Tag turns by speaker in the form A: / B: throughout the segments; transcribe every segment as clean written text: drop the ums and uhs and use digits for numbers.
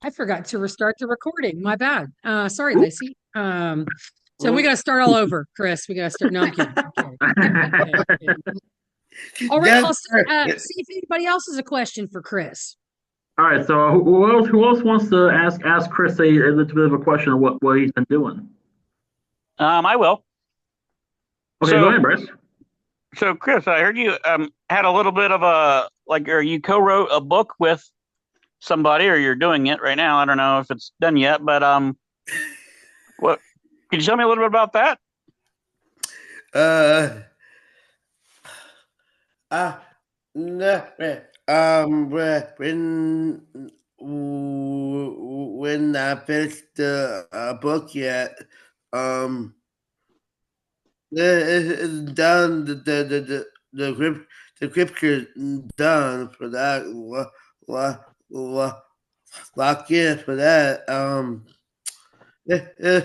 A: I forgot to restart the recording. My bad. Sorry,
B: Oop.
A: Lacey. So we got to start all over, Chris. We got to start. No, I'm kidding. I'm kidding. I'm kidding. I'm kidding. All right,
B: Yes,
A: I'll
B: sir.
A: see if anybody else has a question for Chris.
B: All right. So who else wants to ask Chris a little bit of a question of what he's been doing?
C: I will.
B: Okay, go
C: So,
B: ahead, Bryce.
C: so Chris, I heard you had a little bit of a or you co-wrote a book with somebody, or you're doing it right now. I don't know if it's done yet, but what can you tell me a little bit about that?
B: Uh, uh, no, when I finished the book yet, um, it's done. The scripture done for that. Lock in for that. eh, eh,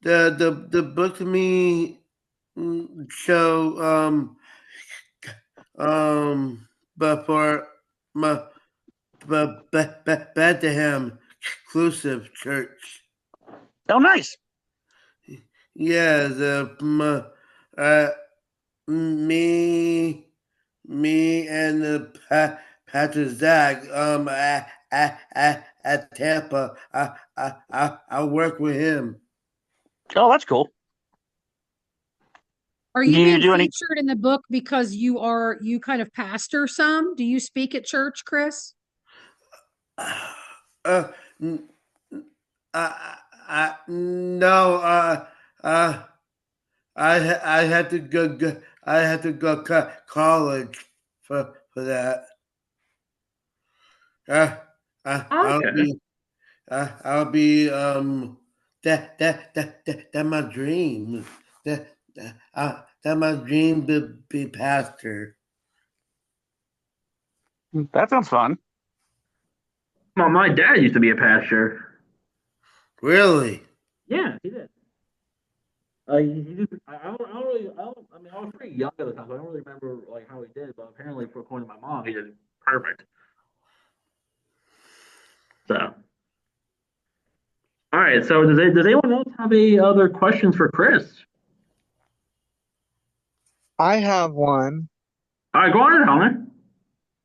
B: the book to me show but for my Bethlehem Exclusive Church.
C: Oh, nice.
B: Yeah, uh, me, me and the Pastor Zach, at Tampa, I work with him.
C: Oh, that's cool.
A: Are
C: Do
A: you
C: you
A: being
C: do any?
A: featured in the book because you kind of pastor some? Do you speak at church, Chris?
B: Uh, n- no, uh, I had to I had to go college for that. Uh, I'll
C: Okay.
B: be I'll be that my dream. That my dream to be pastor.
C: That sounds fun.
D: Well, my dad used to be a pastor.
B: Really?
D: Yeah, he did. I don't really, I mean, I was pretty young at the time, so I don't really remember like how he did. But apparently, according to my mom, he did perfect. So, all right. So, does anyone else have any other questions for Chris?
E: I have one.
D: All right, go on, Helmet.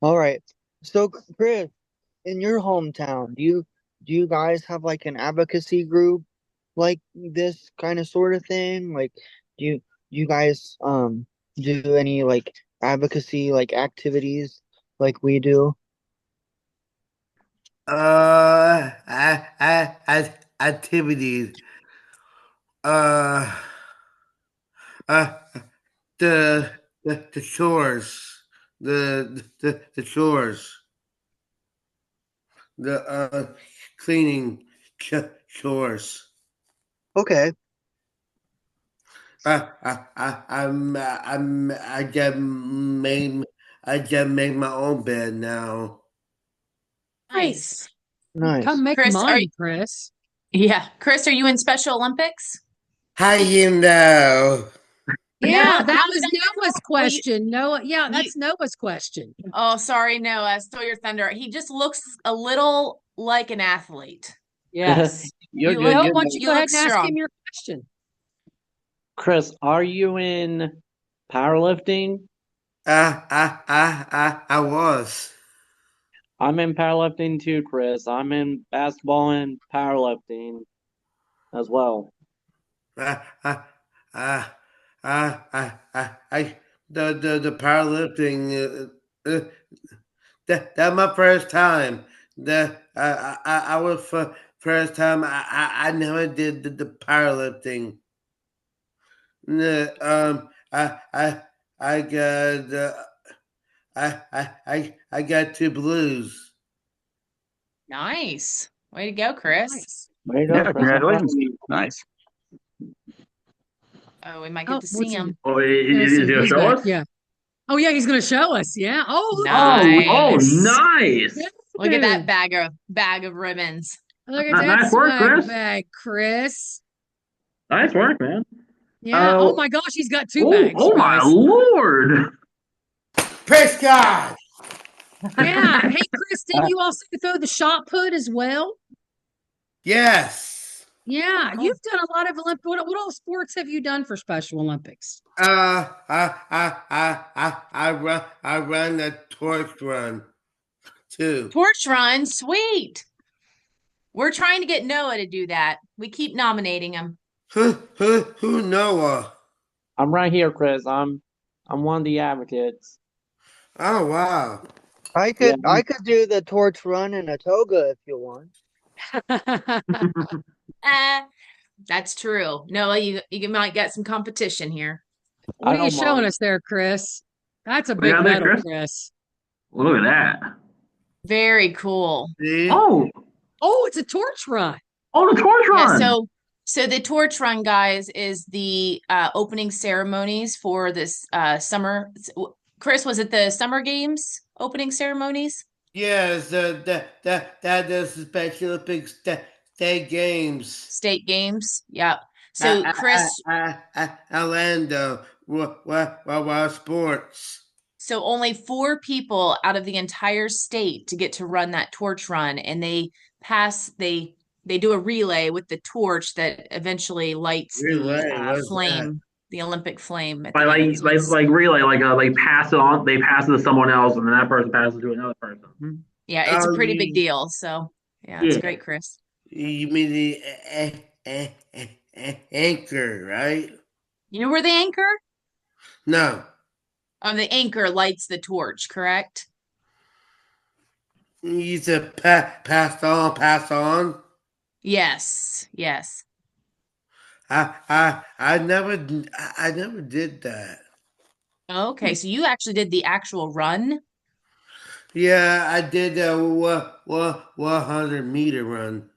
E: All right. So, Chris, in your hometown, do you guys have like an advocacy group like this kind of sort of thing? Like, do you guys do any like advocacy like activities like we do?
B: Activities. Uh, uh, the chores, the chores, the cleaning chores.
E: Okay,
B: I just made my own bed now.
A: Nice.
F: Nice.
E: nice.
A: Come make
F: Chris,
A: mine, Chris.
F: yeah. Chris, are you in Special Olympics?
B: How you know?
A: Yeah,
F: No,
A: that
F: how
A: was
F: did I know?
A: Noah's
F: Well,
A: question. Noah, yeah,
F: you,
A: that's Noah's question.
F: oh, sorry, no, I stole your thunder. He just looks a little like an athlete.
G: Yes. You're
F: You
G: good.
F: look,
A: Noah,
G: You're
A: why don't
G: good.
A: you
F: you
A: go ahead
F: look
A: and ask him
F: strong.
A: your question?
G: Chris, are you in powerlifting?
B: I was.
G: I'm in powerlifting too, Chris. I'm in basketball and powerlifting as well.
B: I, I, I, the powerlifting. That my first time. I was first time. I never did the powerlifting. I got I got two blues.
F: Nice. Way to go, Chris.
A: Nice.
G: There you go,
C: Yeah,
G: Chris. I'm proud of
C: congratulations.
G: you.
C: Nice.
F: Oh, we might get
A: Oh,
F: to see
A: what's he
F: him.
D: Oh,
A: gonna
D: is he
A: see?
D: gonna
A: He's
D: show
A: back.
D: us?
A: Yeah. Oh, yeah, he's gonna show us. Yeah. Oh, look at that.
D: Oh,
F: Nice.
D: nice.
F: Look at that
A: Dude,
F: bag of ribbons.
A: look at that
D: Nice work,
A: swag
D: Chris.
A: bag, Chris.
D: Nice work, man.
A: Yeah. Oh
D: Oh,
A: my gosh, he's got two bags,
D: oh my
A: guys.
D: lord.
B: Praise God.
A: Yeah. Hey, Chris, didn't you also throw the shot put as well?
B: Yes.
A: Yeah, you've done a lot of Olympic. What all sports have you done for Special Olympics?
B: I run the torch run too.
F: Torch run, sweet. We're trying to get Noah to do that. We keep nominating him.
B: Who Noah?
G: I'm right here, Chris. I'm one of the advocates.
B: Oh wow.
E: I
G: Yeah,
E: could do the torch run in a toga if you want.
F: Eh, that's true. Noah, you might get some competition here.
A: What
G: I
A: are you
G: don't
A: showing
G: mind.
A: us there, Chris? That's a
D: What do you
A: big
D: have there,
A: medal,
D: Chris?
A: Chris.
D: Look at that.
F: Very cool.
B: See?
D: Oh,
A: Oh, it's a torch run.
D: oh, the torch
F: Yeah,
D: run.
F: so the torch run, guys, is the opening ceremonies for this summer. Chris, was it the Summer Games opening ceremonies?
B: Yes, that is the Special Olympics State Games.
F: State Games. Yeah. So Chris,
B: Orlando, sports.
F: so only 4 people out of the entire state to get to run that torch run, and they do a relay with the torch that eventually lights the
B: Relay, what's that?
F: flame, the Olympic flame at
D: Like,
F: the end.
D: like,
F: So
D: like,
F: it's-
D: like relay, like pass it on. They pass it to someone else, and then that person passes it to another person.
F: yeah, it's a
B: Oh,
F: pretty big deal. So yeah, it's
D: Yeah.
F: great, Chris.
B: you mean the anchor, right?
F: You know where the anchor?
B: No,
F: The anchor lights the torch, correct?
B: you said pass on.
F: Yes, yes.
B: I never did that.
F: Okay, so you actually did the actual run.
B: Yeah, I did a 100-meter run,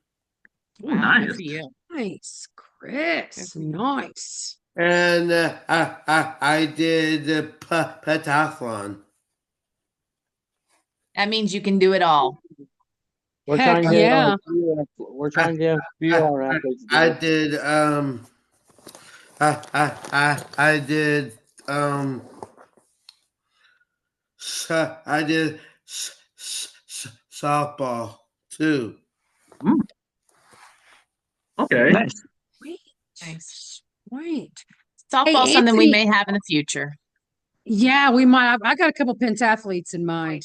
D: Oh,
F: Wow, good
D: nice.
F: for you.
A: Nice, Chris. Nice.
B: and I did the pentathlon.
F: That means you can do it all.
G: We're
A: Heck
G: trying to get
A: yeah.
G: we're trying to get a few of our athletes
B: I
G: done.
B: did I did I did softball too.
D: Okay.
C: Nice.
A: Sweet.
F: Nice.
A: Sweet.
F: Softball's
A: Hey,
F: something we
A: Anthony.
F: may have in the future.
A: Yeah, we might. I got a couple pentathletes in mind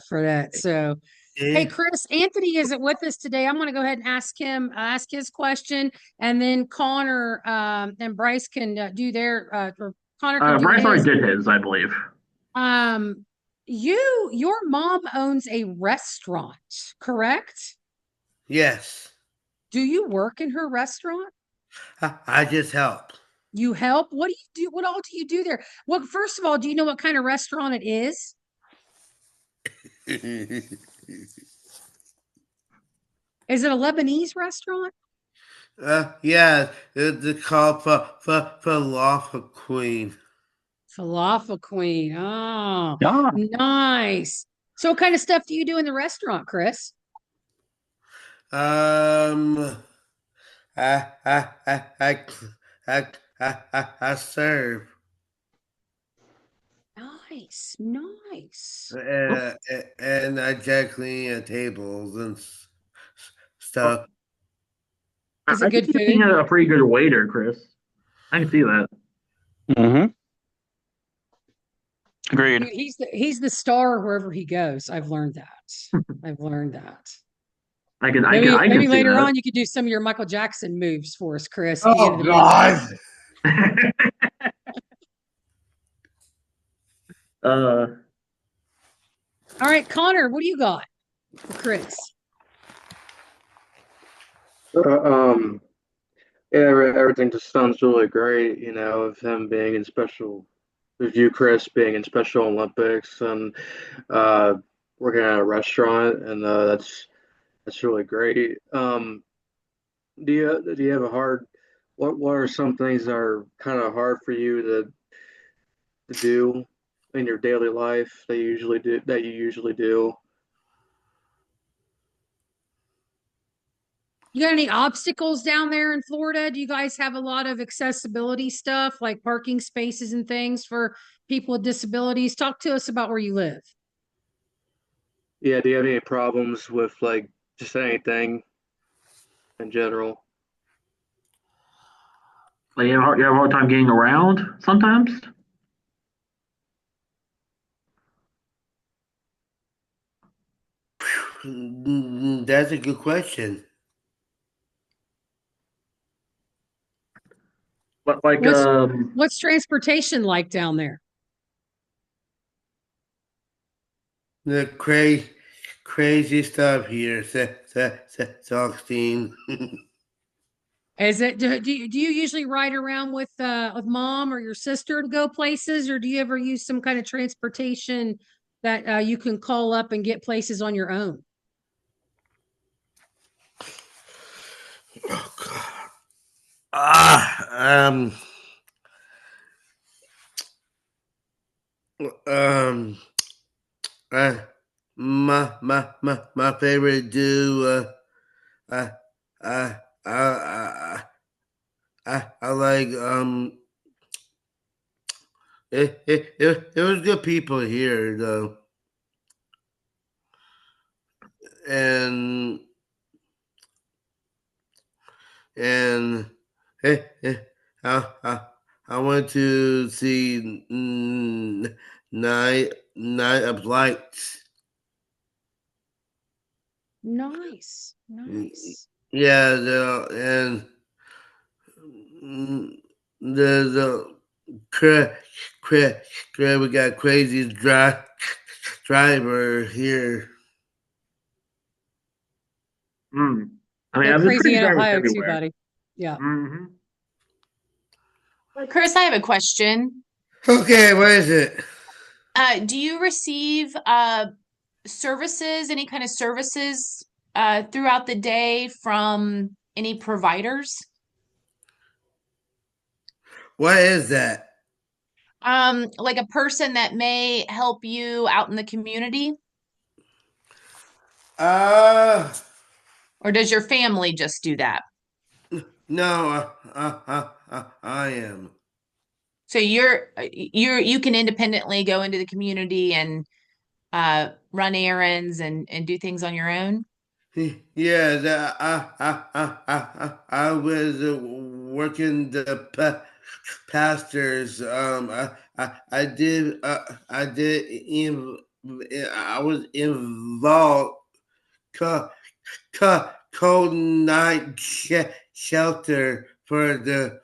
A: for that. So, hey, Chris, Anthony isn't with us today. I'm going to go ahead and ask his question, and then Connor and Bryce can do their or Connor can do
D: Bryce already
A: his.
D: did his, I believe.
A: Your mom owns a restaurant, correct?
B: Yes,
A: Do you work in her restaurant?
B: I just help.
A: You help? What do you do? What all do you do there? Well, first of all, do you know what kind of restaurant it is? Is it a Lebanese restaurant?
B: Yeah, it's called Falafel Queen.
A: Falafel Queen. Oh,
C: Yeah.
A: nice. So what kind of stuff do you do in the restaurant, Chris?
B: I I I I I I serve
A: Nice, nice.
B: and I check clean tables and stuff.
A: Is it
D: I
A: good
D: think you're being
A: food?
D: a pretty good waiter, Chris. I can see that.
C: Mm-hmm. Agreed.
A: Dude, he's the star wherever he goes. I've learned that. I've learned that.
D: I can
A: Maybe
D: see
A: later
D: that.
A: on you could do some of your Michael Jackson moves for us, Chris. Get you
B: Oh
A: into the main
B: God!
A: All right, Connor, what do you got for Chris?
H: Yeah, everything just sounds really great, of him being in special, with you, Chris, being in Special Olympics and uh, working at a restaurant, and that's really great. Do you have a hard, what are some things that are kind of hard for you to do in your daily life that you usually do?
A: You got any obstacles down there in Florida? Do you guys have a lot of accessibility stuff like parking spaces and things for people with disabilities? Talk to us about where you live.
H: Yeah, do you have any problems with like just anything in general?
D: Like you have a hard time getting around sometimes.
B: That's a good question.
D: But like
A: What's transportation like down there?
B: The crazy stuff here, Sixteen.
A: Is it do you usually ride around with mom or your sister to go places, or do you ever use some kind of transportation that you can call up and get places on your own?
B: Oh God. Ah, um, uh, my favorite do. I, I, I, I like. It was good people here though, and and eh, eh, I, I, I went to see Night of Lights.
A: Nice, nice.
B: Yeah, mm, the cra, cra, we got crazy driver here.
D: mm, I mean,
A: They're
D: there's
A: crazy
D: crazy
A: in
D: drivers
A: Ohio too,
D: everywhere.
A: buddy. Yeah.
D: Hmm.
F: Chris, I have a question.
B: Okay, what is it?
F: Do you receive services, any kind of services throughout the day from any providers?
B: What is that?
F: Like a person that may help you out in the community,
B: Uh,
F: or does your family just do that?
B: no, I am.
F: So you can independently go into the community and run errands and do things on your own?
B: Yeah, I was working the pastors. I did. I was involved. Co, cold night shelter for the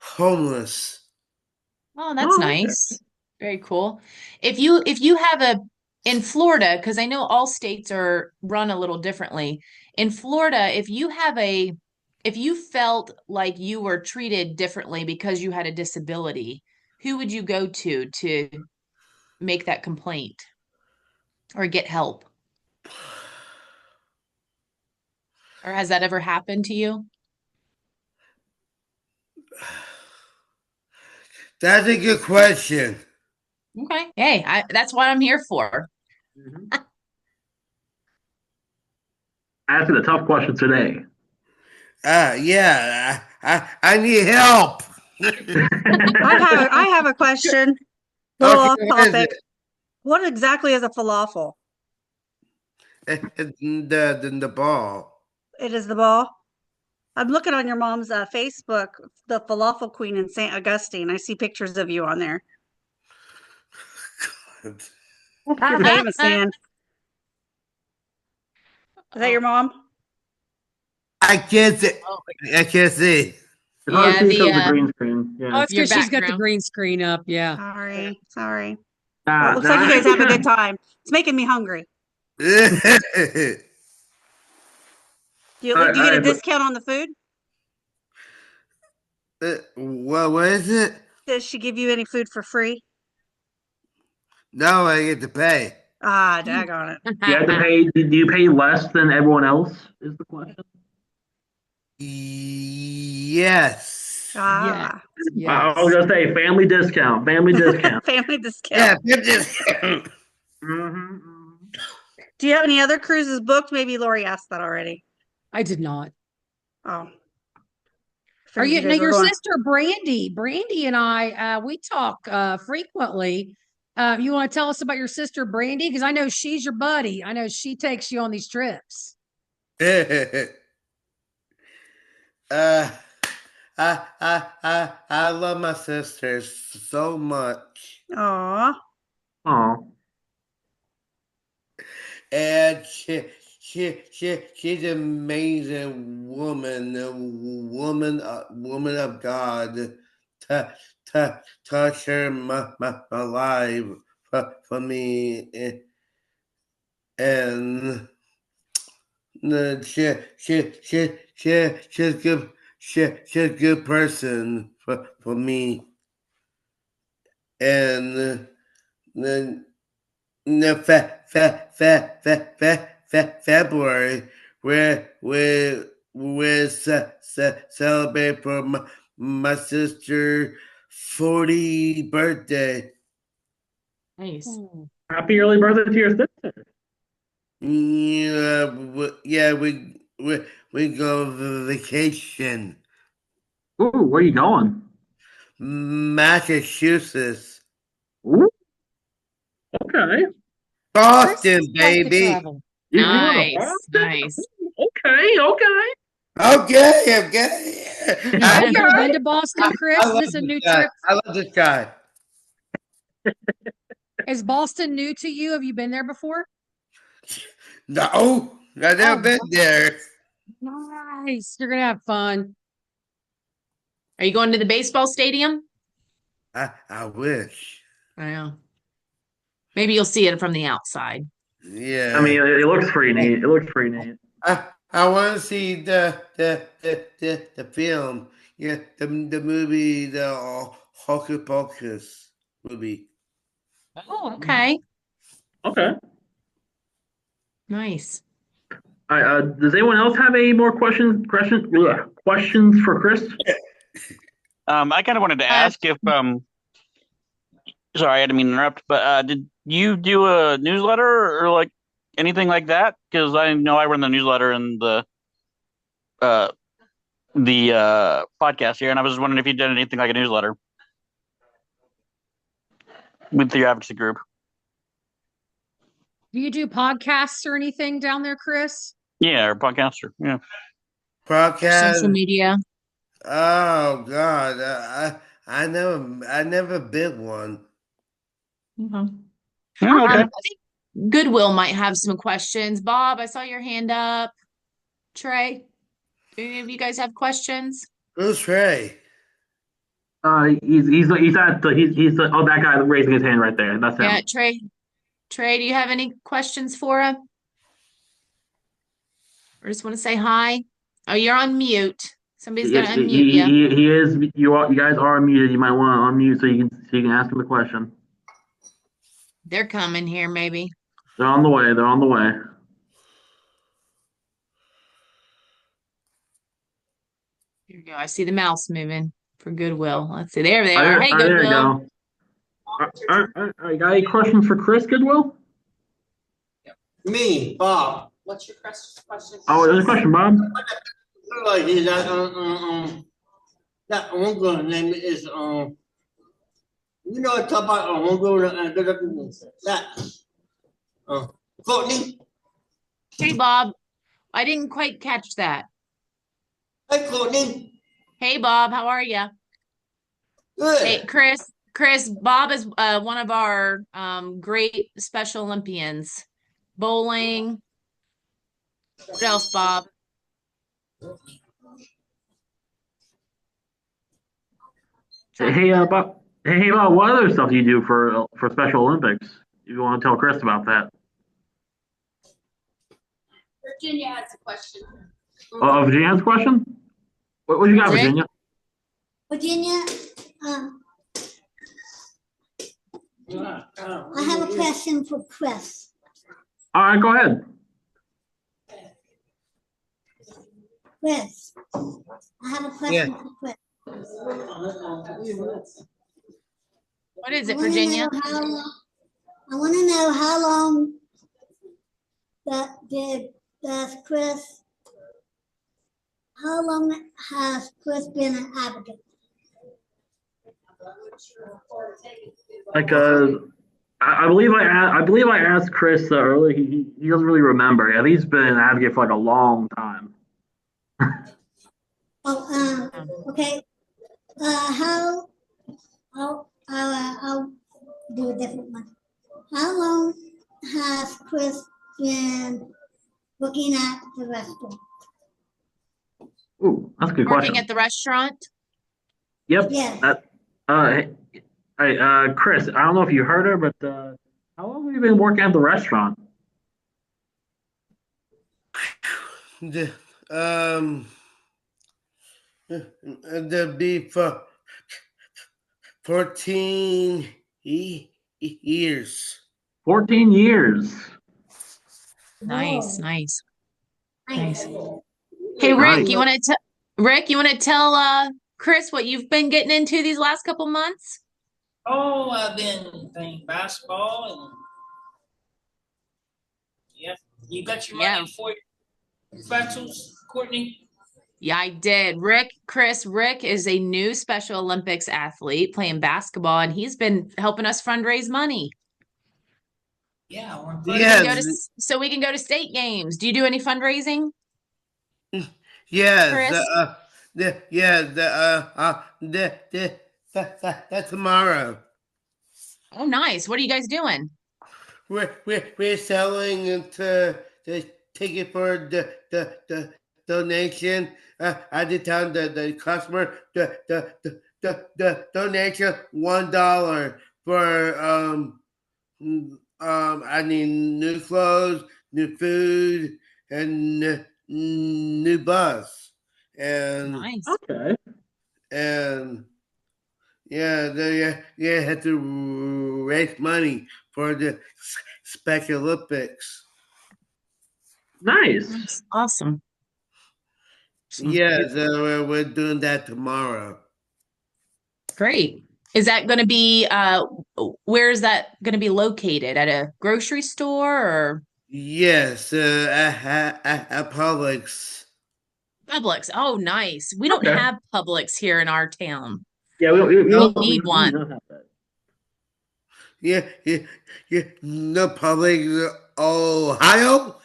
B: homeless.
F: Oh, that's
D: Oh, okay.
F: nice. Very cool. If you have a in Florida, because I know all states are run a little differently. In Florida, if you felt like you were treated differently because you had a disability, who would you go to make that complaint or get help? Or has that ever happened to you?
B: That's a good question.
F: Okay. Hey, that's what I'm here for.
D: Hmm. Asking a tough question today.
B: Yeah, I need help.
I: I have a question. Little
B: Okay,
I: off
B: what is
I: topic. What exactly is a falafel?
B: it? The ball.
I: It is the ball. I'm looking on your mom's Facebook, the falafel queen in St. Augustine. I see pictures of you on there. You're famous, man. Is that your mom?
B: I can't see.
F: Oh,
B: I can't see.
D: It's hard to
F: yeah,
D: see because of the green screen.
A: Oh,
D: Yeah.
A: it's
F: your
A: because she's got the
F: background.
A: green screen up. Yeah.
I: Sorry. Well, it looks like you
D: Nah.
I: guys have a good time. It's making me hungry. Do you get a
D: But
I: discount on the food?
B: What is it?
I: Does she give you any food for free?
B: No, I get to pay.
I: Ah, daggone it.
D: you have to pay. Do you pay less than everyone else? Is the question.
B: Yes.
A: Yes.
I: Ah,
D: I was
A: Yes.
D: gonna say family discount. Family discount.
I: family
B: Yeah,
I: discount.
D: Hmm.
I: Do you have any other cruises booked? Maybe Lori asked that already.
A: I did not.
I: Oh,
A: Are
I: figured
A: you
I: you
A: now
I: guys were
A: your
I: going.
A: sister Brandy? Brandy and I we talk frequently. You want to tell us about your sister Brandy? Because I know she's your buddy. I know she takes you on these trips.
B: uh, I love my sisters so much,
I: Aw.
H: Oh,
B: and she's an amazing woman, a woman of God. Touch her my life for me, and she's good. She's a good person for me, and then the February we celebrate for my sister 40 birthday.
F: Nice.
D: Happy early birthday to your sister.
B: Yeah, we go vacation.
D: Ooh, where are you going?
B: Massachusetts.
D: Ooh, okay.
B: Boston,
A: Like to
B: baby.
A: travel.
D: You going to
F: Nice.
D: Boston?
F: Nice.
D: Okay, okay.
B: Okay.
A: Have you ever
D: Okay.
A: been to Boston, Chris?
B: I
A: Is
B: love
A: this a
B: this
A: new
B: guy.
A: trip?
B: I love this guy.
A: Is Boston new to you? Have you been there before?
B: No, I've never
A: Oh,
B: been there.
A: nice. You're gonna have fun.
F: Are you going to the baseball stadium?
B: I wish.
F: I know. Maybe you'll see it from the outside.
B: Yeah.
D: I mean, it looks pretty neat. It looks pretty neat.
B: I want to see the film. Yeah, the movie, the Hocus Pocus movie.
F: Oh, okay.
D: Okay.
F: Nice.
D: All right. Does anyone else have any more questions? Questions for Chris?
C: I kind of wanted to ask if sorry, I didn't mean to interrupt, but did you do a newsletter or like anything like that? Because I know I run the newsletter and uh the podcast here, and I was just wondering if you did anything like a newsletter with your advocacy group.
A: Do you do podcasts or anything down there, Chris?
C: Yeah, or podcaster. Yeah.
B: Podcast.
F: Social media.
B: Oh God, I never bid one.
F: Okay.
C: Yeah, okay.
F: I think Goodwill might have some questions. Bob, I saw your hand up. Trey, do any of you guys have questions?
B: Who's Trey?
D: He's oh, that guy raising his hand right there. That's him.
F: Yeah, Trey. Trey, do you have any questions for him? Or just want to say hi? Oh, you're on mute. Somebody's got to unmute you.
D: He is. You guys are muted. You might want to unmute so you can ask him the question.
F: They're coming here, maybe.
D: They're on the way. They're on the way.
F: Here we go. I see the mouse moving for Goodwill. Let's see. There they are. Hey,
D: There you
F: Goodwill.
D: go. All right. Got any questions for Chris Goodwill?
B: Me, Bob.
J: What's your question?
D: Oh, there's a question, Bob.
B: Like that uncle name is you know talk about uncle that Courtney.
F: Hey, Bob. I didn't quite catch that.
B: Hey Courtney.
F: Hey, Bob. How are you?
B: Good.
F: Hey, Chris. Chris, Bob is one of our great Special Olympians. Bowling. What else, Bob?
D: Hey, Bob. Hey, Bob. What other stuff do you do for Special Olympics? If you want to tell Chris about that.
J: Virginia has a question.
D: Virginia has a question. What you got, Virginia?
K: Virginia, I have a question for Chris.
D: All right, go ahead.
K: Chris, I have a question for Chris.
F: What is it, Virginia?
K: I want to know how long does Chris, how long has Chris been an advocate?
D: Like I believe I asked Chris earlier. He doesn't really remember. Yeah, he's been an advocate for like a long time.
K: Oh, okay. I'll do a different one. How long has Chris been working at the restaurant?
D: Ooh, that's a good
F: Working
D: question.
F: at the restaurant?
D: Yep.
K: Yes.
D: Hey, Chris, I don't know if you heard her, but how long have you been working at the restaurant?
B: The beef 14 years.
D: 14 years.
F: Nice,
K: Whoa.
F: nice,
K: Nice.
F: nice. Hey, Rick,
D: Nice.
F: you want to tell Chris what you've been getting into these last couple months?
L: Oh, I've been playing basketball and yeah. You got your money for your specials, Courtney?
F: Yeah, I did. Rick is a new Special Olympics athlete playing basketball, and he's been helping us fundraise money.
L: Yeah, we're
F: So we can go to state games. Do you do any fundraising?
B: Yes.
F: Chris?
B: That's tomorrow.
F: Oh, nice. What are you guys doing?
B: We're selling the ticket for the donation. I did tell the customer the donation $1 for I need new clothes, new food, and new bus. And
F: nice.
D: Okay.
B: And they had to raise money for the Special Olympics.
D: Nice.
F: Awesome.
B: Yeah, so we're doing that tomorrow.
F: Great. Is that going to be where is that going to be located? At a grocery store or?
B: Yes, at Publix.
F: Publix. Oh, nice. We don't have Publix here in our town.
D: Yeah,
F: we need one.
D: don't have that.
B: Yeah. No Publix, Ohio.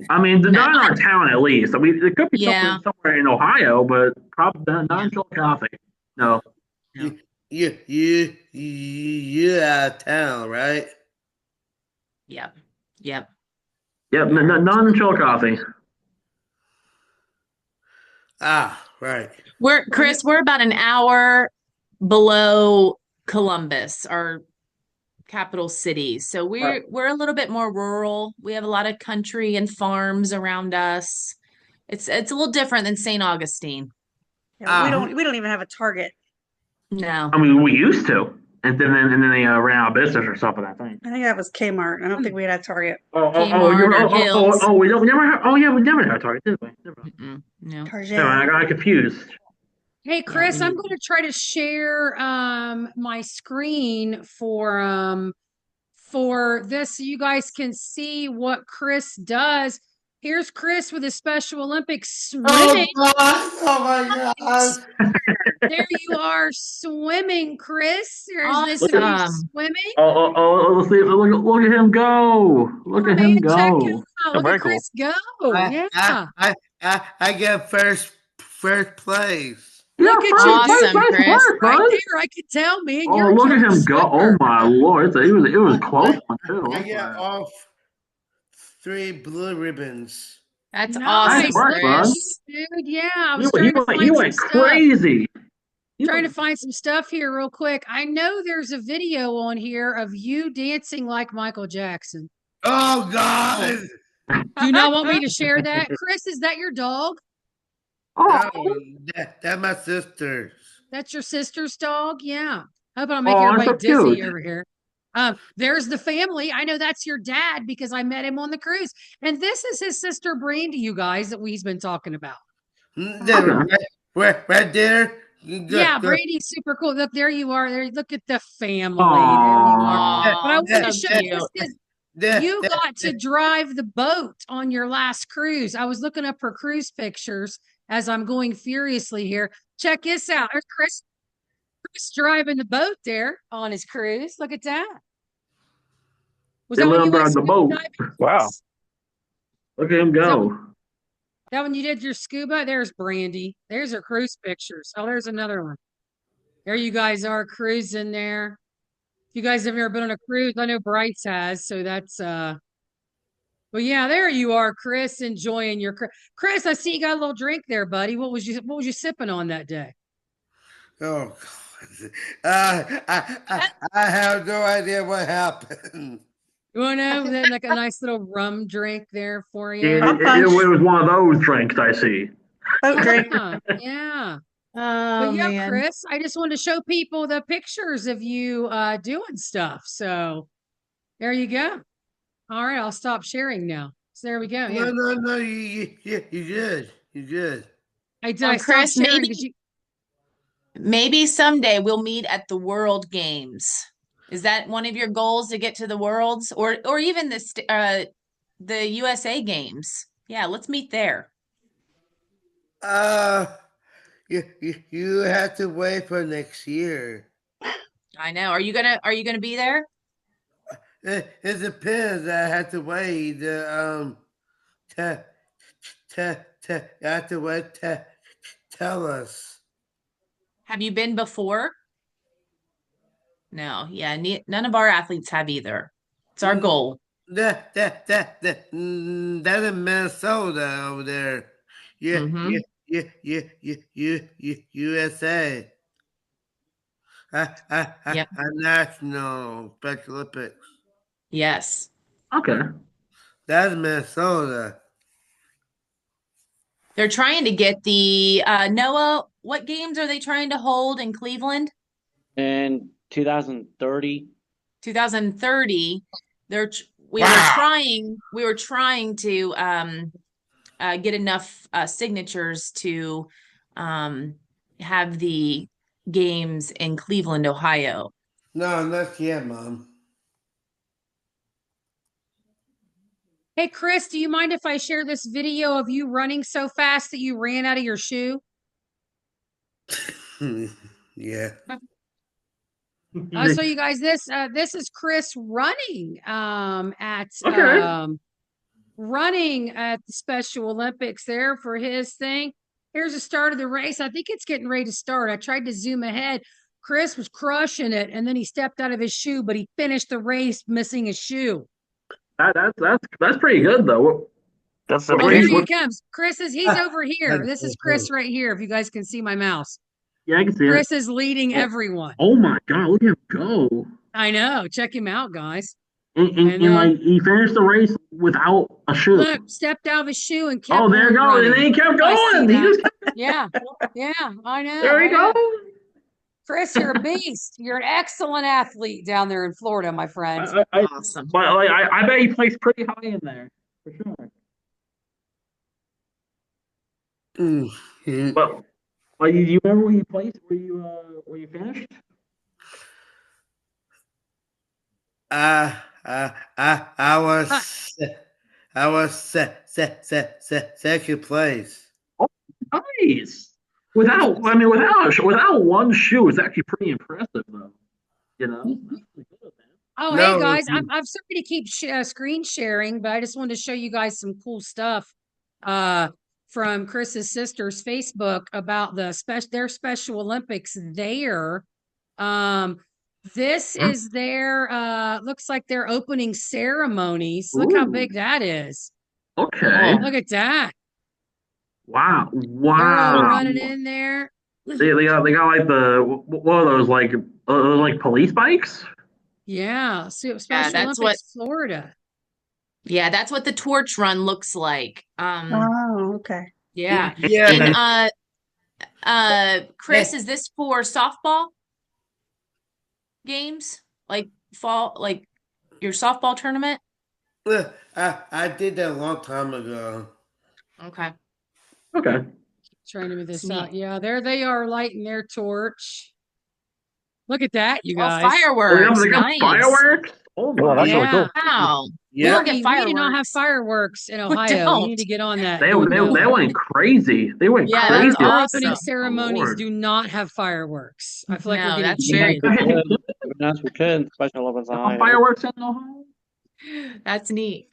D: I mean, not in our town at least. I mean, it could be somewhere in Ohio, but probably not in Chillicothe. No.
B: You're out of town, right?
F: Yep.
D: Yep, none in Chillicothe.
B: Ah, right.
F: We're about an hour below Columbus, our capital city. So we're a little bit more rural. We have a lot of country and farms around us. It's a little different than St. Augustine.
I: Yeah, we don't even have a Target.
F: No.
D: I mean, we used to, and then they ran out of business or something. I think.
I: I think that was Kmart. I don't think we had a Target.
D: We never had a Target, did we?
F: No.
I: Target.
D: I got confused.
A: Hey, Chris, I'm going to try to share my screen for this so you guys can see what Chris does. Here's Chris with his Special Olympics swimming.
B: Oh my God.
A: There you are swimming, Chris. There's this swimming.
D: Let's see. Look at him go. Look at him go.
A: Check him out. Look at Chris go.
B: I get first place.
A: Look at you,
F: awesome, Chris.
A: Right there, I could tell, man.
D: Oh, look at him go! Oh my Lord, it was a close one too.
B: I get off 3 blue ribbons.
F: That's
A: nice.
F: awesome, Chris.
A: Dude, yeah. I was
D: he went crazy.
A: Trying to find some stuff here real quick. I know there's a video on here of you dancing like Michael Jackson.
B: Oh God!
A: Do you not want me to share that? Chris, is that your dog?
B: Oh, that's my sister's.
A: That's your sister's dog? Yeah. I hope I don't make everybody dizzy over here. There's the family. I know that's your dad because I met him on the cruise. And this is his sister Brandy, you guys, that we've been talking about.
B: Right there.
A: Yeah, Brandy's super cool. Look, there you are. There, look at the family. There you are. But I want to show you this. You got to drive the boat on your last cruise. I was looking up her cruise pictures as I'm going furiously here. Check this out. There's Chris driving the boat there on his cruise. Look at that. Was
D: They
A: that when
D: let
A: you
D: him
A: went
D: drive the
A: scuba
D: boat.
A: diving?
C: Wow.
D: Look at him
A: Is that
D: go.
A: that when you did your scuba? There's Brandy. There's her cruise pictures. Oh, there's another one. There you guys are cruising there. If you guys have never been on a cruise, I know Bryce has, so that's well, yeah, there you are, Chris, enjoying your Chris. I see you got a little drink there, buddy. What was you sipping on that day?
B: Oh, God. I have no idea what happened.
A: You want to know that like a nice little rum drink there for you?
D: It was one of those drinks I see.
I: Boat drink.
A: Yeah, yeah.
F: Oh
A: But yeah,
F: man.
A: Chris, I just wanted to show people the pictures of you doing stuff. So there you go. All right, I'll stop sharing now. So there we go. Yeah.
B: No, you good. You good.
A: I did.
F: Well,
A: I stopped
F: Chris,
A: sharing because you.
F: maybe someday we'll meet at the World Games. Is that one of your goals to get to the Worlds or even the USA Games? Yeah, let's meet there.
B: You have to wait for next year.
F: I know. Are you gonna be there?
B: It depends. I have to wait. Te, I have to wait. Tell us.
F: Have you been before? No. Yeah. None of our athletes have either. It's our goal.
B: That's in Minnesota over there. Yeah,
F: Mhm.
B: USA.
F: Yep.
B: National Special Olympics.
F: Yes.
D: Okay.
B: That's Minnesota.
F: They're trying to get the Noah. What games are they trying to hold in Cleveland?
G: In 2030.
F: 2030. We were trying to get enough signatures to have the games in Cleveland, Ohio.
B: No, not yet, Mom.
A: Hey, Chris, do you mind if I share this video of you running so fast that you ran out of your shoe?
B: Yeah.
A: So you guys, this is Chris running running at the Special Olympics there for his thing. Here's the start of the race. I think it's getting ready to start. I tried to zoom ahead. Chris was crushing it, and then he stepped out of his shoe, but he finished the race missing his shoe.
D: That's pretty good though.
C: That's
A: Oh, here
C: amazing.
A: he comes. He's over here. This is Chris right here. If you guys can see my mouse.
D: Yeah, I can see
A: Chris
D: it.
A: is leading everyone.
D: Oh my God, look at him go.
A: I know. Check him out, guys.
D: And like he finished the race without a shoe.
A: Look, stepped out of his shoe and kept.
D: Oh, there you go.
A: Running.
D: And then he kept going. He just kept...
A: Yeah, I know.
D: There you go.
A: Chris, you're a beast. You're an excellent athlete down there in Florida, my friend.
F: Awesome.
D: But like, I bet he placed pretty high in there for sure.
B: Mm-hmm.
D: But like, do you remember where you placed? Where you finished?
B: I was second place.
D: Oh, nice. Without one shoe, it's actually pretty impressive, though. You know.
A: Oh,
B: No,
A: hey guys, I'm sorry to keep screen sharing, but I just wanted to show you guys some cool stuff from Chris's sister's Facebook about their Special Olympics there. This is their looks like their opening ceremonies. Look how big that is.
D: Okay.
A: Look at that.
D: Wow.
A: They're all running in there.
D: They got like what are those like police bikes?
A: Yeah, Special Olympics Florida.
F: Yeah, that's what the torch run looks like.
I: Oh, okay.
F: Yeah.
B: Yeah.
F: And Chris, is this for softball games? Like your softball tournament?
B: I did that a long time ago.
F: Okay.
D: Okay.
A: Trying to move this out. Yeah, there they are lighting their torch. Look at that, you guys.
F: Oh, fireworks.
D: They got
F: nice.
D: Fireworks? Oh,
C: that's really cool.
F: Wow.
B: Yeah.
F: We
A: do not have fireworks in Ohio. You need to get on that.
D: They went crazy. They went crazy.
A: Our
F: awesome.
A: opening ceremonies do not have fireworks. I feel like we're getting
F: that's
A: cheated.
F: very
G: That's we could. Special Olympics.
D: Fireworks in Ohio?
F: That's neat.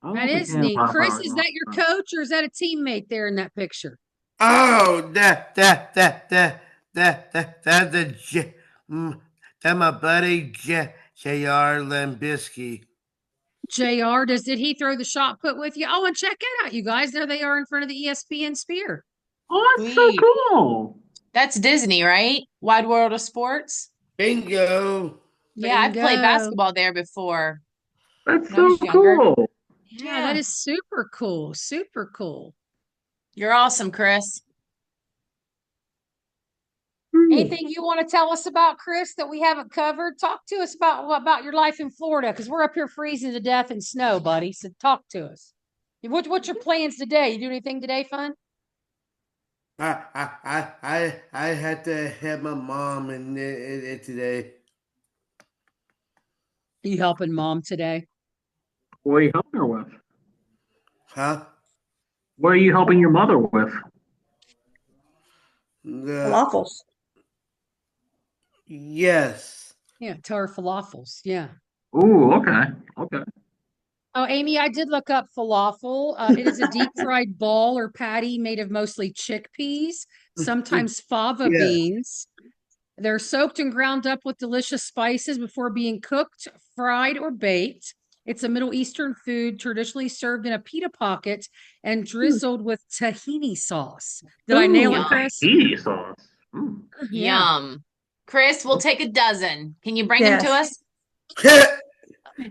D: I
A: That
D: want the
A: is
D: can
A: neat.
D: pop
A: Chris,
D: out.
A: is that your coach or is that a teammate there in that picture?
B: Oh, that's a that my buddy J.R. Lambisky.
A: Did he throw the shot put with you? Oh, and check it out, you guys. There they are in front of the ESPN Sphere.
D: Oh, that's so
F: Sweet.
D: cool.
F: That's Disney, right? Wide World of Sports.
B: Bingo.
F: Yeah, I've played
A: Bingo.
F: basketball there before
D: That's
F: when I was
D: so
F: younger.
D: cool.
A: Yeah, that is super cool. Super cool.
F: You're awesome, Chris.
A: Anything you want to tell us about, Chris, that we haven't covered? Talk to us about your life in Florida, because we're up here freezing to death in snow, buddy. So talk to us. What's your plans today? You do anything today fun?
B: I had to help my mom in it today.
A: You helping mom today?
D: What are you helping her with?
B: Huh?
D: What are you helping your mother with?
I: Falafels.
B: Yes.
A: Yeah, tell her falafels. Yeah.
D: Ooh, okay. Okay.
A: Oh, Amy, I did look up falafel. It is a deep fried ball or patty made of mostly chickpeas, sometimes fava
B: Yeah.
A: beans. They're soaked and ground up with delicious spices before being cooked, fried, or baked. It's a Middle Eastern food traditionally served in a pita pocket and drizzled with tahini sauce. Did I nail it,
F: Yum.
A: Chris?
D: Tahini sauce. Mm.
A: Yeah.
F: Yum. Chris, we'll take a dozen. Can you bring them to
I: Yes.
F: us?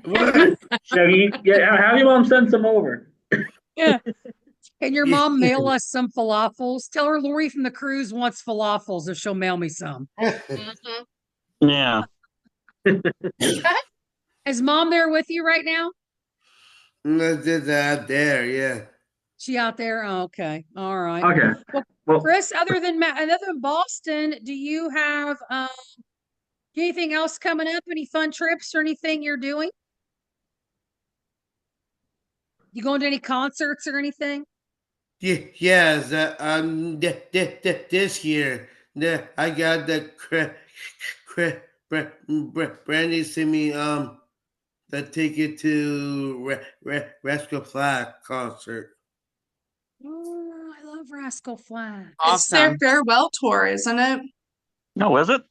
B: What?
D: Have your mom send some over.
A: Yeah. Can your
B: Yeah.
A: mom mail us some falafels? Tell her Lori from the cruise wants falafels if she'll mail me some.
F: Mhm.
C: Yeah.
A: Is mom there with you right now?
B: That's just out there, yeah.
A: She out there? Oh, okay. All right.
D: Okay.
A: Well,
D: Well,
A: Chris, other than Boston, do you have anything else coming up? Any fun trips or anything you're doing? You going to any concerts or anything?
B: Yes. This year, I got the Brandy sent me the ticket to Rascal Flat concert.
A: Oh, I love Rascal Flatts.
M: It's their
F: Awesome.
M: farewell tour, isn't it?
C: No, is it?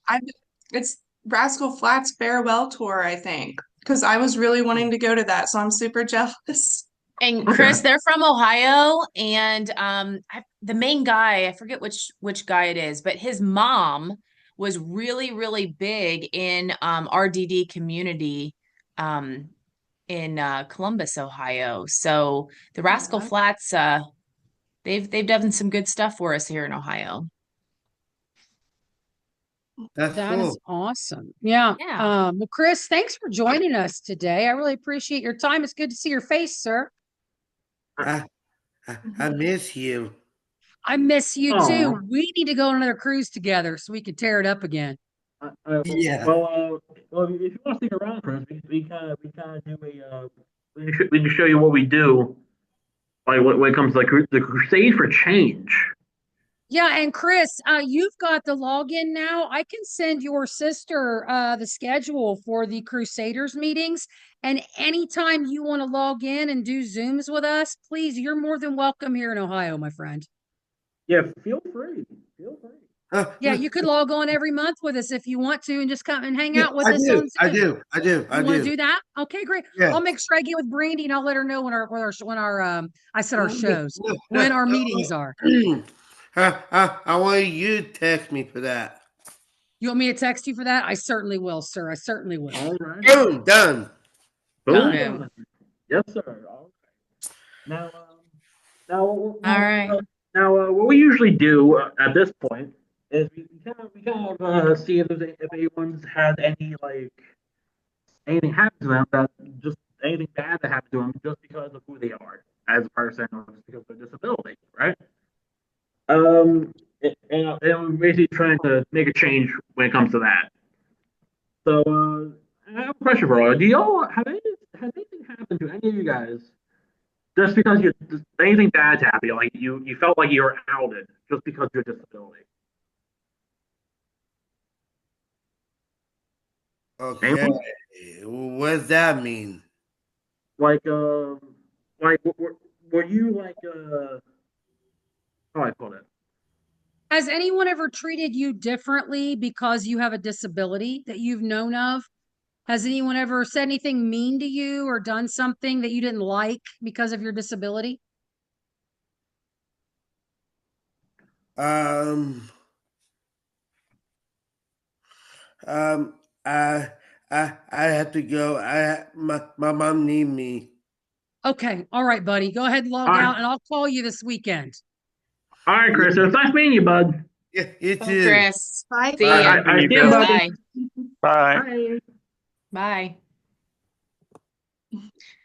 M: It's Rascal Flatts farewell tour, I think. Because I was really wanting to go to that, so I'm super jealous.
F: And
D: okay.
F: Chris, they're from Ohio, and the main guy, I forget which guy it is, but his mom was really, really big in RDD community in Columbus, Ohio. So the Rascal Flats, they've done some good stuff for us here in Ohio.
B: That's
A: That
B: cool.
A: is awesome. Yeah.
F: Yeah.
A: Well, Chris, thanks for joining us today. I really appreciate your time. It's good to see your face, sir.
B: I miss you.
A: I miss you too.
D: Aw.
A: We need to go on another cruise together so we can tear it up again.
B: Yeah.
D: Well, if you want to stick around, Chris, we kind of do a we can show you what we do, like when it comes to like the crusade for change.
A: Yeah, and Chris, you've got the login now. I can send your sister the schedule for the Crusaders meetings. And anytime you want to log in and do Zooms with us, please, you're more than welcome here in Ohio, my friend.
D: Yeah, feel free. Feel free.
A: Yeah, you could log on every month with us if you want to and just come and hang
B: Yeah,
A: out with
B: I
A: us
B: do.
A: on
B: I
A: Zoom.
B: do. I do. I
A: You want to
B: do.
A: do that? Okay, great.
B: Yeah.
A: I'll make sure I get with Brandy and I'll let her know when our I said our shows, when our meetings are.
B: I want you to text me for that.
A: You want me to text you for that? I certainly will, sir. I certainly will.
D: All right.
B: Boom, done.
D: Boom.
F: Boom.
D: Yes, sir. All right. Now,
F: All right.
D: what we usually do at this point is we kind of see if anyone's had any like anything happen to them that just anything bad that happened to them just because of who they are as a person or just because of their disability, right? And we're basically trying to make a change when it comes to that. So, I have a question for all. Do y'all has anything happened to any of you guys just because anything bad's happened? Like you felt like you were outed just because of your disability?
B: Okay.
D: Anyone?
B: What does that mean?
D: like were you like how do I put it?
A: Has anyone ever treated you differently because you have a disability that you've known of? Has anyone ever said anything mean to you or done something that you didn't like because of your disability?
B: Um, um, I, I have to go. My mom need me.
A: Okay. All right, buddy. Go ahead and log
D: All right,
A: out and I'll call you this weekend.
D: all right, Chris. It was nice meeting you, bud.
B: Yeah, you
F: Bye,
B: too.
F: Chris.
I: Bye.
F: See
D: I,
F: ya.
D: I, I
C: You
D: see you,
C: too.
D: buddy.
F: Bye.
C: Bye.
D: Bye.
F: Bye.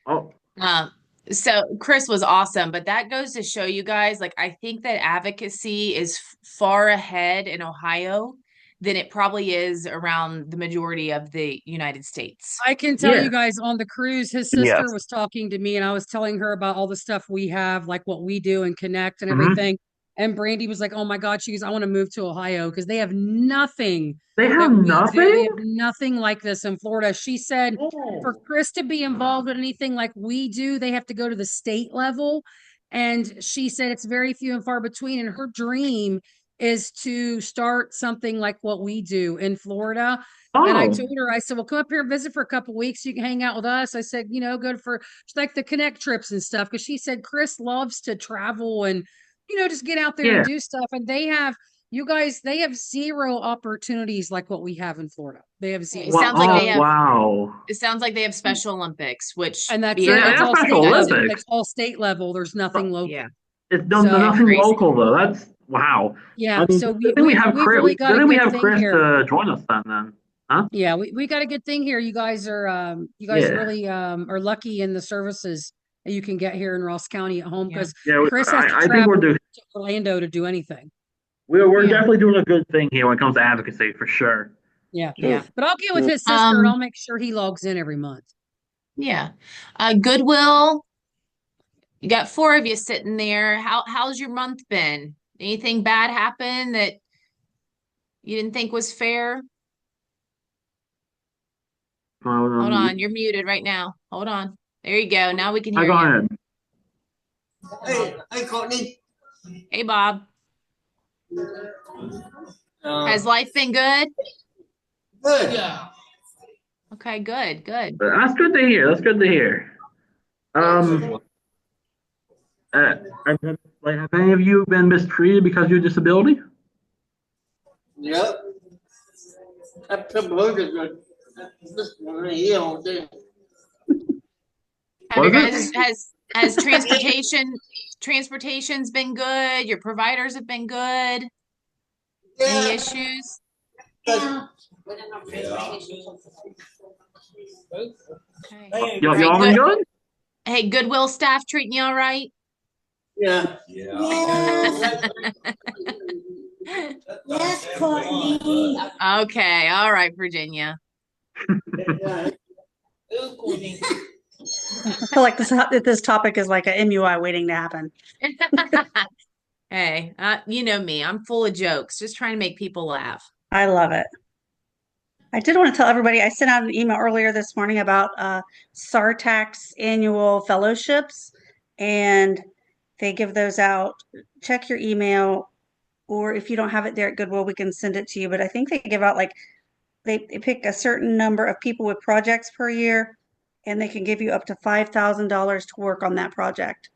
D: Oh,
F: Um, so Chris was awesome, but that goes to show you guys, like, I think that advocacy is far ahead in Ohio than it probably is around the majority of the United States.
A: I can tell
D: yeah.
A: you guys on the cruise, his
C: Yes.
A: sister was talking to me and I was telling her about all the stuff we have, like what we do and connect and
D: Mm-hmm.
A: everything. And Brandy was like, "Oh my God," she goes, "I want to move to Ohio because they have nothing
D: They
A: that
D: have
A: we do.
D: nothing?
A: They have nothing like this in Florida." She said for
D: Oh.
A: Chris to be involved in anything like we do, they have to go to the state level. And she said it's very few and far between. And her dream is to start something like what we do in Florida. And I
D: Oh.
A: told her, I said, "Well, come up here and visit for a couple weeks. You can hang out with us." I said, go for like the connect trips and stuff. Cause she said Chris loves to travel and, just get out there and
D: Yeah.
A: do stuff. And they have zero opportunities like what we have in Florida. They have
F: It
A: zero.
F: sounds like they
D: Oh,
F: have,
D: wow.
F: it sounds like they have Special Olympics, which,
A: And that's
D: Yeah,
A: it.
F: yeah,
A: It's
D: that's
A: all
D: Special
A: state level.
D: Olympics.
A: It's all state level. There's nothing local.
F: yeah.
D: It's
F: Yeah,
D: nothing
F: crazy.
D: local though. That's wow.
A: Yeah.
D: I mean,
A: So
D: good thing we have
A: we've
D: Chris.
A: really got
D: Good
A: a
D: thing we
A: good
D: have
A: thing
D: Chris
A: here.
D: to join us then. Huh?
A: Yeah, we got a good thing here. You guys
D: Yeah.
A: really are lucky in the services that you can get here in Ross County at home
F: Yeah.
A: because
D: Yeah.
A: Chris has to
D: I think we're
A: travel
D: doing.
A: to Orlando to do anything.
D: We're
F: Yeah.
D: definitely doing a good thing here when it comes to advocacy for sure.
A: Yeah.
F: Yeah.
A: But I'll get with his sister and
F: Um,
A: I'll make sure he logs in every month.
F: yeah. Goodwill, you got four of you sitting there. How's your month been? Anything bad happen that you didn't think was fair? Hold on, you're muted right now. Hold on. There you go. Now we can hear
D: Go
F: you.
D: ahead.
B: Hey, Courtney.
F: Hey, Bob. Has life been good?
B: Good.
L: Yeah.
F: Okay, good.
D: That's good to hear. That's good to hear. Have any of you been mistreated because of your disability?
B: Yep. I've
F: Have you guys has transportation's been good? Your providers have been good? Any issues?
K: Yeah.
F: Okay.
D: Y'all been good?
F: Hey, Goodwill staff treating you all right?
B: Yeah.
K: Yes. Yes, Courtney.
F: Okay, all right, Virginia.
I: I feel like this topic is like a MUI waiting to happen.
F: Hey, you know me. I'm full of jokes, just trying to make people laugh.
I: I love it. I did want to tell everybody, I sent out an email earlier this morning about SARTAC's annual fellowships, and they give those out. Check your email, or if you don't have it there at Goodwill, we can send it to you. But I think they give out they pick a certain number of people with projects per year, and they can give you up to $5,000 to work on that project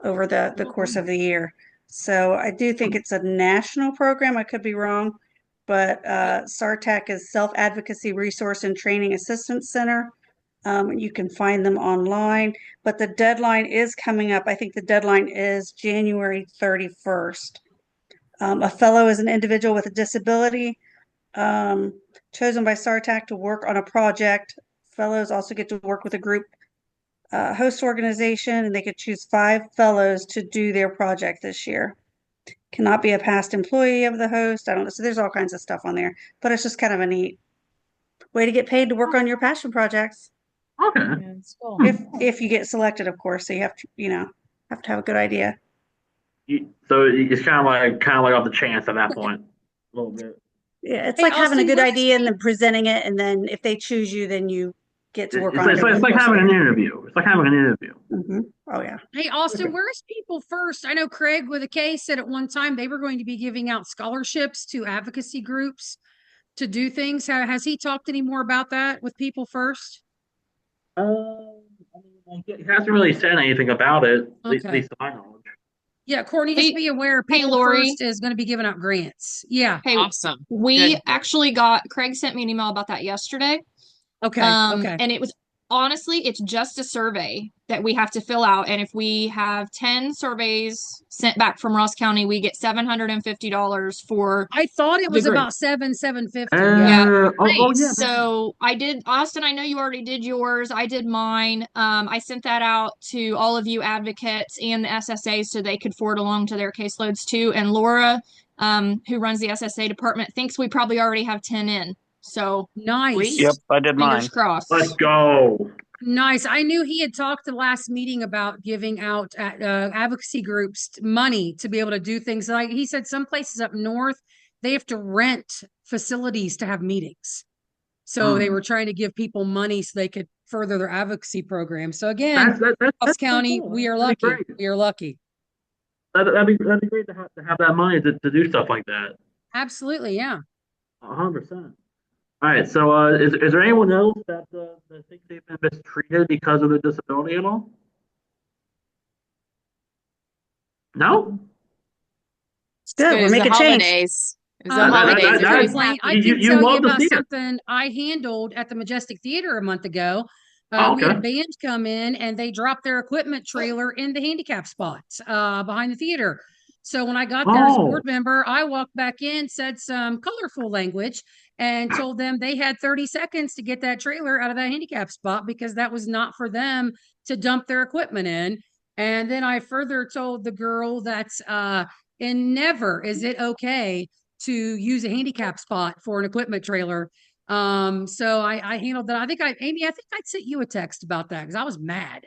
I: over the course of the year. So I do think it's a national program. I could be wrong, but SARTAC is Self-Advocacy Resource and Training Assistance Center. You can find them online, but the deadline is coming up. I think the deadline is January 31st. A fellow is an individual with a disability chosen by SARTAC to work on a project. Fellows also get to work with a group host organization, and they could choose 5 fellows to do their project this year. Cannot be a past employee of the host. I don't know. So there's all kinds of stuff on there, but it's just kind of a neat way to get paid to work on your passion projects.
D: Okay.
F: Yeah, it's cool.
I: If you get selected, of course. So you have to, have to have a good idea.
D: So it's kind of like off the chance at that point, a little bit.
I: Yeah, it's
A: Hey,
I: like having a
A: Austin,
I: good
A: what is
I: idea and then presenting it, and then if they choose you, then you get to work
D: It's,
I: on it.
D: it's,
I: over
D: it's
I: the
D: like
I: course of
D: having
I: the
D: an interview. It's like having an interview.
I: Oh yeah.
A: Hey, Austin,
D: Okay.
A: where's People First? I know Craig with a K said at one time they were going to be giving out scholarships to advocacy groups to do things. Has he talked any more about that with People First?
D: I mean, he hasn't really said anything about it, at
A: Okay.
D: least to my knowledge.
A: Yeah, Courtney, just be aware
N: Hey,
A: People
N: Lori.
A: First is going to be giving out grants. Yeah.
N: Hey,
F: Awesome.
N: we
F: Good.
N: actually Craig sent me an email about that yesterday.
A: Okay. Okay.
N: And it was honestly, it's just a survey that we have to fill out. And if we have 10 surveys sent back from Ross County, we get $750 for.
A: I thought it was
N: the
A: about $750.
N: Yeah.
D: Yeah.
N: So I did, Austin, I know you already did yours. I did mine. I sent that out to all of you advocates and the SSA so they could forward along to their caseloads too. And Laura, who runs the SSA department, thinks we probably already have 10 in. So
A: nice.
C: Yep, I did mine.
N: Fingers crossed.
D: Let's go.
A: Nice. I knew he had talked the last meeting about giving out advocacy groups money to be able to do things. Like he said, some places up north, they have to rent facilities to have meetings. So they were trying to give people money so they could further their advocacy program. So again, Ross County,
D: cool.
A: we are
D: That'd be
A: lucky.
D: great.
A: We are lucky.
D: That'd be great to have that money to do stuff like that.
A: Absolutely. Yeah.
D: 100%. All right. So, is there anyone else that thinks they've been mistreated because of their disability at all? No.
I: It's good. We're making change.
F: Holidays. It was
A: I
F: the holidays.
A: can
F: Everybody's
A: complain.
F: happy.
A: I can
D: You
A: tell you
D: love to
A: about
D: see it.
A: something I handled at the Majestic Theater a month ago. We
D: Okay.
A: had a band come in and they dropped their equipment trailer in the handicap spot behind the theater. So when I got there as a board member, I walked back in, said some colorful language, and told them they had 30 seconds to get that trailer out of that handicap spot because that was not for them to dump their equipment in. And then I further told the girl that's and never is it okay to use a handicap spot for an equipment trailer. So I handled that. Amy, I think I sent you a text about that because I was mad.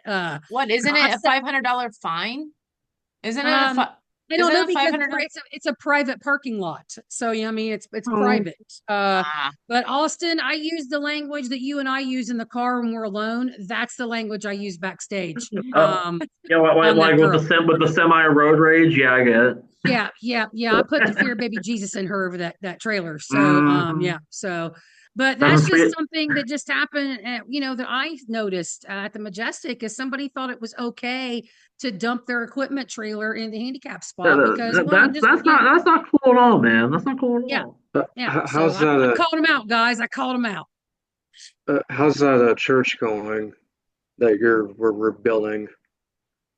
F: What, isn't it a $500 fine? Isn't it
A: I don't know because it's a private parking lot. So I mean it's private. But Austin, I use the language that you and I use in the car when we're alone. That's the language I use backstage.
D: Yeah, like with the semi road rage. Yeah, I get it.
A: Yeah. I put the fear baby Jesus in her over that trailer. So yeah. So but that's just something that just happened that I noticed at the Majestic is somebody thought it was okay to dump their equipment trailer in the handicap spot because
D: that's not cool at all, man. That's not cool at all.
A: Yeah.
B: How's
A: So I
B: that?
A: called them out, guys. I called them out.
B: How's that church going that we're building?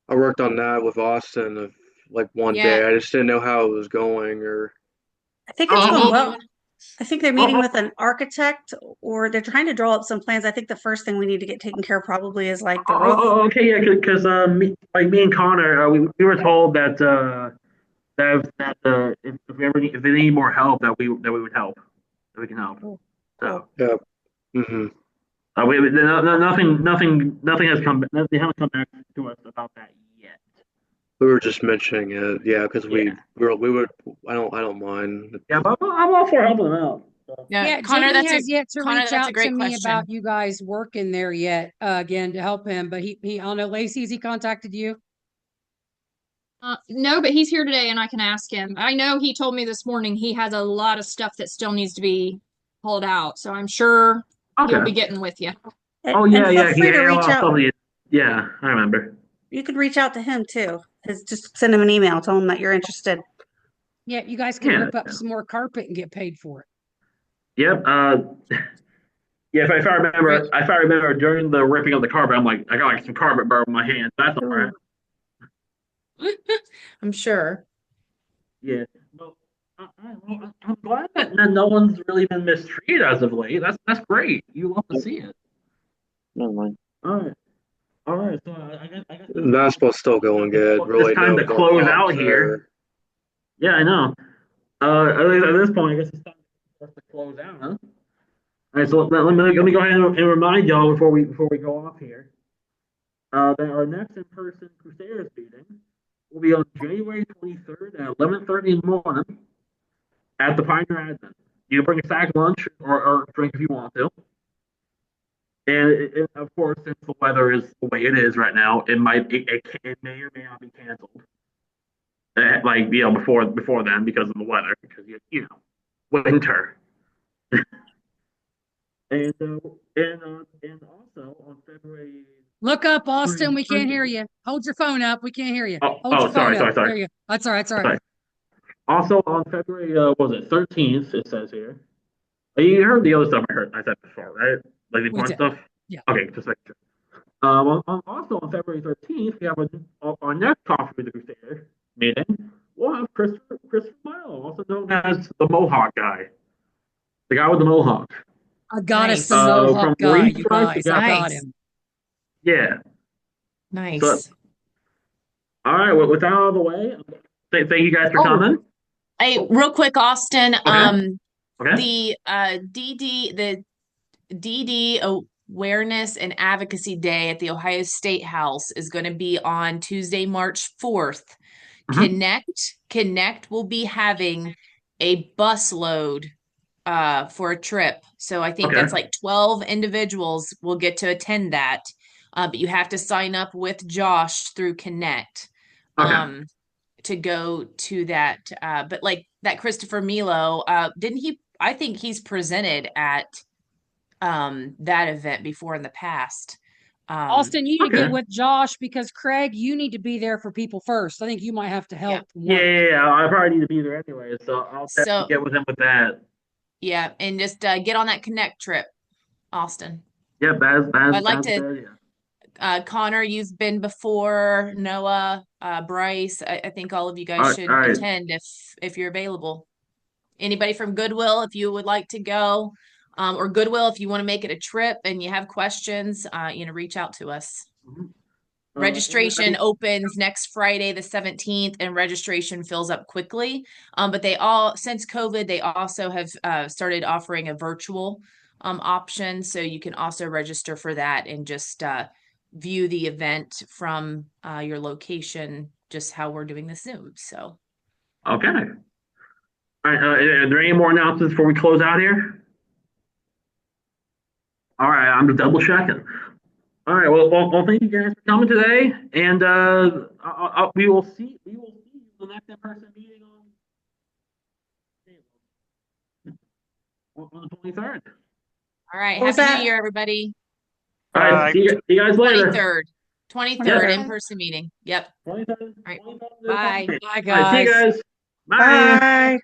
B: I worked on that with Austin of like one day. I just didn't know how it was going or.
I: I think it's going well. I think they're meeting with an architect or they're trying to draw up some plans. I think the first thing we need to get taken care of probably is like the roof.
D: Okay, yeah, because me and Connor, we were told that if they need more help, that we would help, that we can help. So
B: yeah, mm-hmm.
D: Nothing has come. They haven't come back to us about that yet.
B: We were just mentioning it, yeah, because we would. I don't mind.
D: Yeah, but I'm all for helping them out. So.
A: Yeah,
F: Connor,
A: Jamie has yet to reach out to me
F: question.
A: about you guys working there yet again to help him. But he I don't know, Lacey, has he contacted you?
N: No, but he's here today and I can ask him. I know he told me this morning he has a lot of stuff that still needs to be pulled out. So I'm sure he'll be getting with you.
D: Oh, yeah. Yeah, I remember.
I: You could reach out to him too. Just send him an email, tell him that you're interested.
A: Yeah, you guys can rip up some more carpet and get paid for it.
D: Yep. Yeah, if I remember during the ripping of the carpet, I'm like, I got like some carpet burn on my hands. That's all right.
F: I'm sure.
D: Yeah. Well, I'm glad that no one's really been mistreated as of late. That's great. You love to see it.
G: Never mind.
D: All right. So I guess
B: basketball's still going good. Really,
D: it's time to close out here. Yeah, I know. At this point, I guess it's time for us to close out, huh? All right. So let me go ahead and remind y'all before we go off here that our next in-person Crusaders meeting will be on January 23rd at 11:30 in the morning at the Pioneer Admin. You can bring a sack lunch or drink if you want to. And of course, since the weather is the way it is right now, it may or may not be canceled. Like before then because of the weather, because winter. And also on February.
A: Look up, Austin. We can't hear you. Hold your phone up. We can't hear you. Hold your phone
D: sorry,
A: up.
D: sorry.
A: There you go. That's all right. That's all right.
D: Also on February, was it 13th? It says here. You heard the other stuff I said before, right? Like the important stuff.
A: Yeah.
D: Okay, just like. Also on February 13th, we have our next Coffee with the Crusader meeting. We'll have Christopher Milo, also known as the Mohawk guy, the guy with the Mohawk.
A: I got us the Mohawk guy, you guys. I got him.
D: Yeah.
F: Nice.
D: So, all right. Well, with that out of the way, thank you guys for coming.
F: Hey, real quick, Austin.
D: Okay.
F: The DD Awareness and Advocacy Day at the Ohio State House is going to be on Tuesday, March 4th. Connect will be having a busload for a trip. So I think that's like 12 individuals will get to attend that. But you have to sign up with Josh through Connect to go to that. But like that Christopher Milo, didn't he? I think he's presented at that event before in the past.
A: Austin, you need to get with Josh because Craig, you need to be there for people first. I think you might have to help.
D: Yeah. I probably need to be there anyway, so I'll definitely get with him with that.
F: Yeah, and just get on that Connect trip, Austin.
D: Yeah,
F: I'd like to. Connor, you've been before. Noah, Bryce. I think all of you guys should attend if you're available. Anybody from Goodwill, if you would like to go, or Goodwill, if you want to make it a trip and you have questions, reach out to us. Registration opens next Friday, the 17th, and registration fills up quickly. But since COVID, they also have started offering a virtual option. So you can also register for that and just view the event from your location, just how we're doing the Zoom. So.
D: Okay. All right. Are there any more announcements before we close out here? All right. I'm just double checking. All right. Well, thank you guys for coming today, and we will see you the next in-person meeting on the 23rd.
F: All right. Happy New Year, everybody.
D: All right. See you guys later.
F: 23rd in-person meeting. Yep.
D: 23rd.
F: All right. Bye.
A: Bye, guys.
D: All right, see you guys. Bye.